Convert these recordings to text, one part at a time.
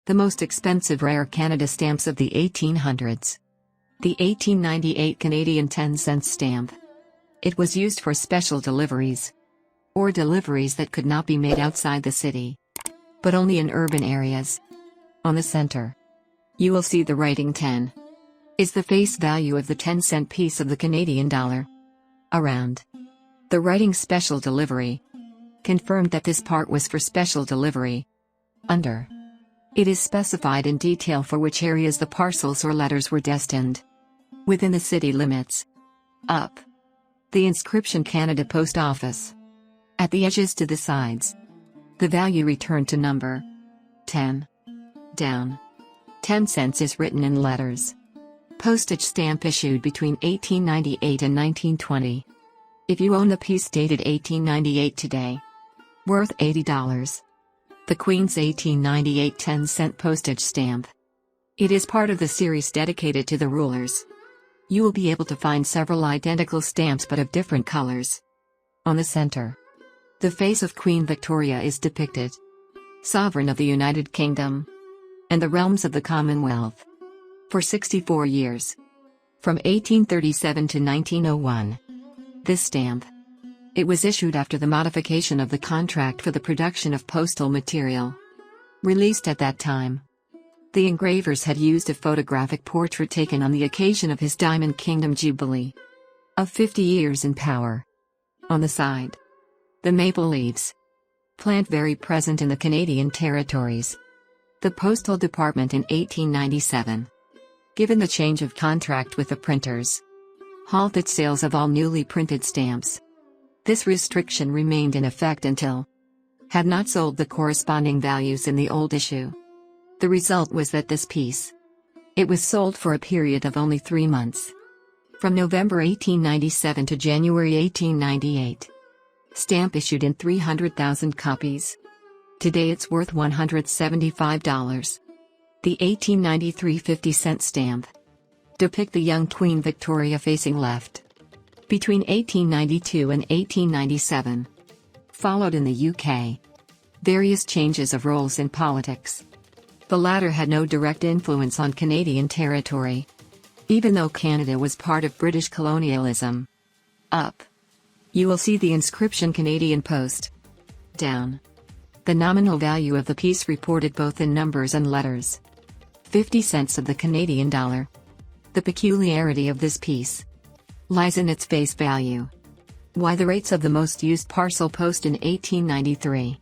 The most expensive rare Canada stamps of the 1800s. The 1898 Canadian 10-cent stamp. It was used for special deliveries, or deliveries that could not be made outside the city, but only in urban areas. On the center, you will see the writing 10 is the face value of the 10-cent piece of the Canadian dollar. Around the writing special delivery confirmed that this part was for special delivery. Under it is specified in detail for which areas the parcels or letters were destined. Within the city limits. Up the inscription Canada Post Office. At the edges to the sides. The value returned to number 10. Down 10 cents is written in letters. Postage stamp issued between 1898 and 1920. If you own a piece dated 1898 today, worth $80. The Queen's 1898 10-cent postage stamp. It is part of the series dedicated to the rulers. You will be able to find several identical stamps but of different colors. On the center, the face of Queen Victoria is depicted. Sovereign of the United Kingdom and the realms of the Commonwealth. For 64 years. From 1837 to 1901. This stamp. It was issued after the modification of the contract for the production of postal material. Released at that time. The engravers had used a photographic portrait taken on the occasion of his Diamond Kingdom Jubilee. Of 50 years in power. On the side. The maple leaves. Plant very present in the Canadian territories. The Postal Department in 1897. Given the change of contract with the printers. Halted sales of all newly printed stamps. This restriction remained in effect until had not sold the corresponding values in the old issue. The result was that this piece. It was sold for a period of only 3 months. From November 1897 to January 1898. Stamp issued in 300,000 copies. Today it's worth $175. The 1893 50-cent stamp. Depict the young Queen Victoria facing left. Between 1892 and 1897. Followed in the UK. Various changes of roles in politics. The latter had no direct influence on Canadian territory. Even though Canada was part of British colonialism. Up. You will see the inscription Canadian Post. Down. The nominal value of the piece reported both in numbers and letters. 50 cents of the Canadian dollar. The peculiarity of this piece lies in its face value. Why the rates of the most used parcel post in 1893.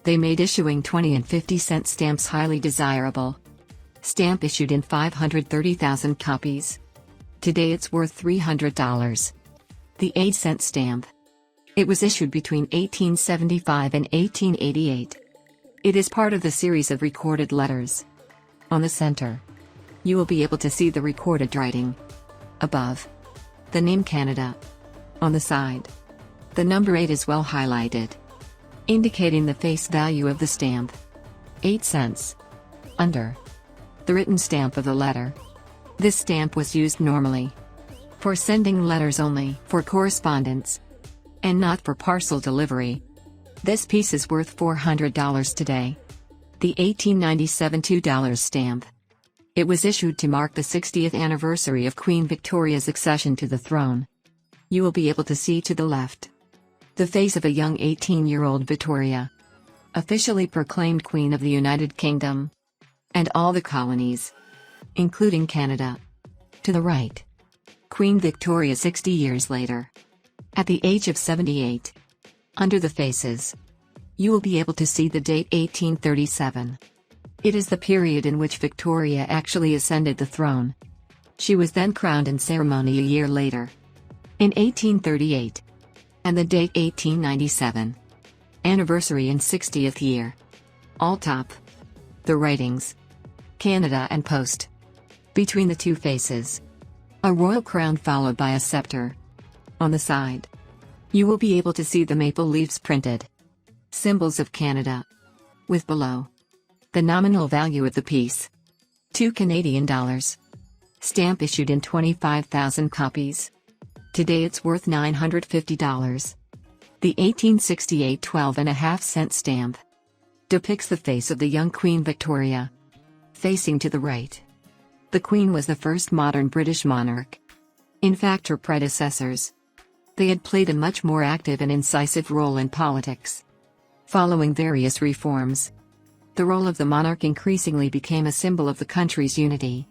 They made issuing 20 and 50-cent stamps highly desirable. Stamp issued in 530,000 copies. Today it's worth $300. The 8-cent stamp. It was issued between 1875 and 1888. It is part of the series of recorded letters. On the center, you will be able to see the recorded writing. Above, the name Canada. On the side, the number 8 is well highlighted, indicating the face value of the stamp. 8 cents. Under, the written stamp of the letter. This stamp was used normally for sending letters only, for correspondence, and not for parcel delivery. This piece is worth $400 today. The 1897 $2 stamp. It was issued to mark the 60th anniversary of Queen Victoria's accession to the throne. You will be able to see to the left the face of a young 18-year-old Victoria, officially proclaimed Queen of the United Kingdom and all the colonies, including Canada. To the right, Queen Victoria 60 years later, at the age of 78. Under the faces, you will be able to see the date 1837. It is the period in which Victoria actually ascended the throne. She was then crowned in ceremony a year later, in 1838. And the date 1897. Anniversary in 60th year. All top. The writings. Canada and Post. Between the two faces. A royal crown followed by a scepter. On the side, you will be able to see the maple leaves printed. Symbols of Canada. With below, the nominal value of the piece. 2 Canadian dollars. Stamp issued in 25,000 copies. Today it's worth $950. The 1868 12.5-cent stamp depicts the face of the young Queen Victoria, Facing to the right. The Queen was the first modern British monarch. In fact, her predecessors, they had played a much more active and incisive role in politics. Following various reforms, the role of the monarch increasingly became a symbol of the country's unity.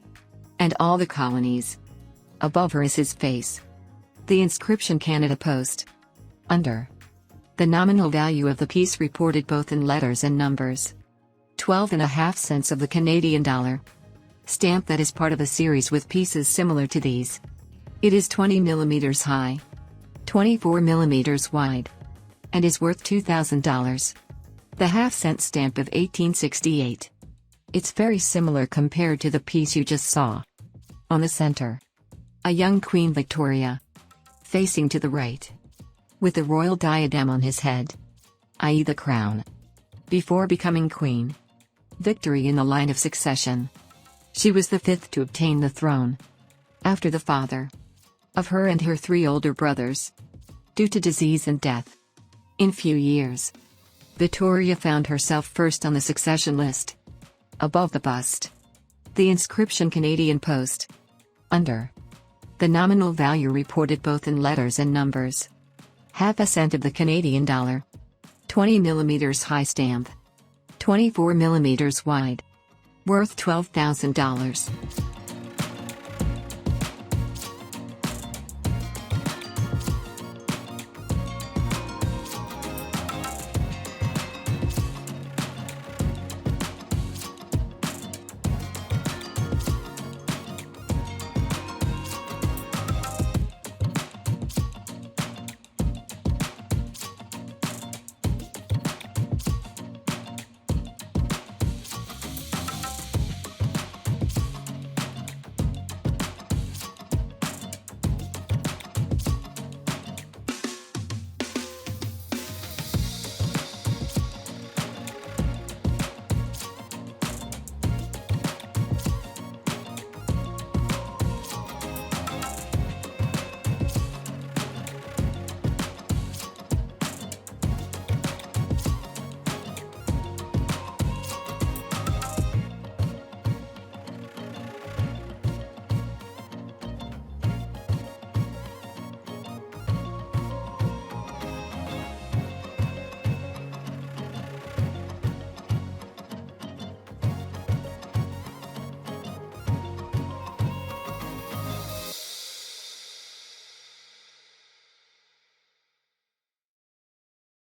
And all the colonies. Above her is his face. The inscription Canada Post. Under. The nominal value of the piece reported both in letters and numbers. 12.5 cents of the Canadian dollar. Stamp that is part of a series with pieces similar to these. It is 20 millimeters high, 24 millimeters wide, and is worth $2,000. The half-cent stamp of 1868. It's very similar compared to the piece you just saw. On the center, a young Queen Victoria, facing to the right, with the royal diadem on his head, i.e. the crown. Before becoming queen, Victory in the line of succession. She was the fifth to obtain the throne, after the father of her and her three older brothers, due to disease and death. In few years, Victoria found herself first on the succession list. Above the bust, the inscription Canadian Post. Under. The nominal value reported both in letters and numbers. Half a cent of the Canadian dollar. 20 millimeters high stamp. 24 millimeters wide. Worth $12,000.